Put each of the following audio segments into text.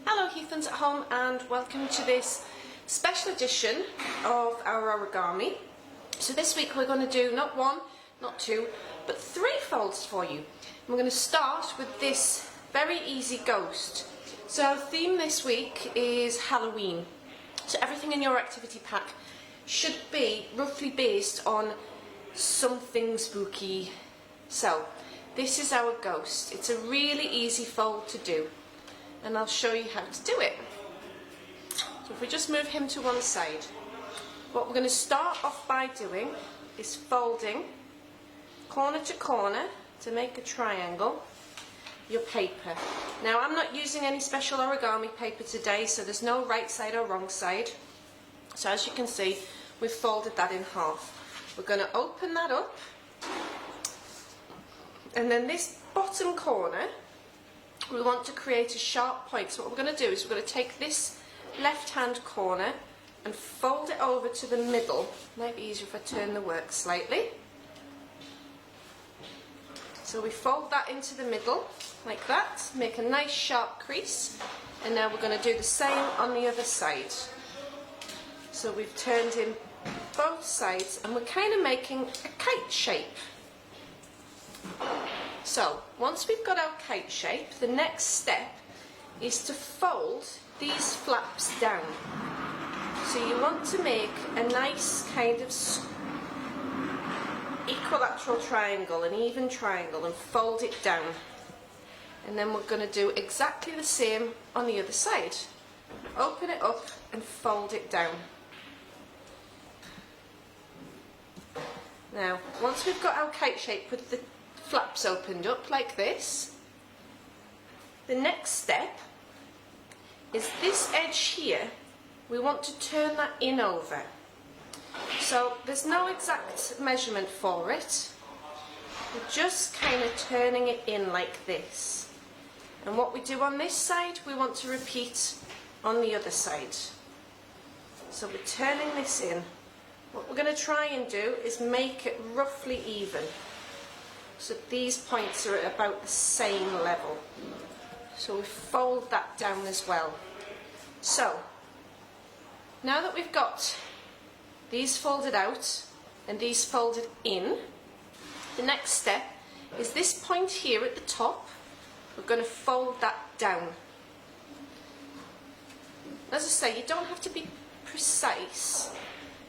Hello Heathlands at home and welcome to this special edition of our origami. So this week we're going to do not one, not two, but 3 folds for you. And we're going to start with this very easy ghost. So our theme this week is Halloween. So everything in your activity pack should be roughly based on something spooky. So this is our ghost. It's a really easy fold to do, and I'll show you how to do it. So if we just move him to one side, what we're going to start off by doing is folding corner to corner to make a triangle your paper. Now I'm not using any special origami paper today, so there's no right side or wrong side. So as you can see, we've folded that in half. We're going to open that up, and then this bottom corner we want to create a sharp point. So what we're going to do is we're going to take this left hand corner and fold it over to the middle. Might be easier if I turn the work slightly. So we fold that into the middle like that, make a nice sharp crease, and now we're going to do the same on the other side. So we've turned in both sides and we're kind of making a kite shape. So once we've got our kite shape, the next step is to fold these flaps down. So you want to make a nice kind of equilateral triangle, an even triangle, and fold it down. And then we're going to do exactly the same on the other side. Open it up and fold it down. Now, once we've got our kite shape with the flaps opened up like this, the next step is this edge here. We want to turn that in over. So there's no exact measurement for it. We're just kind of turning it in like this. And what we do on this side, we want to repeat on the other side. So we're turning this in. What we're going to try and do is make it roughly even. So these points are at about the same level. So we fold that down as well. So now that we've got these folded out and these folded in, the next step is this point here at the top. We're going to fold that down. As I say, you don't have to be precise,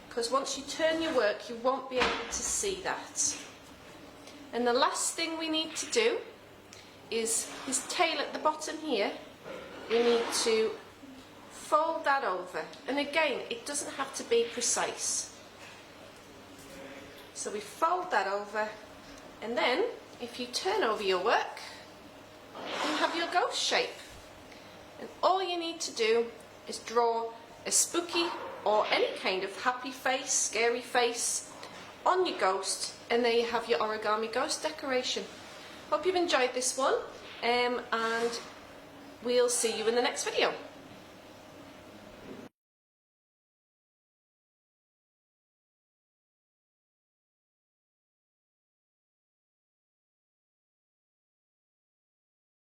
because once you turn your work you won't be able to see that. And the last thing we need to do is his tail at the bottom here. We need to fold that over. And again, it doesn't have to be precise. So we fold that over, and then if you turn over your work, you have your ghost shape. And all you need to do is draw a spooky or any kind of happy face, scary face on your ghost, and there you have your origami ghost decoration. Hope you've enjoyed this one, and we'll see you in the next video.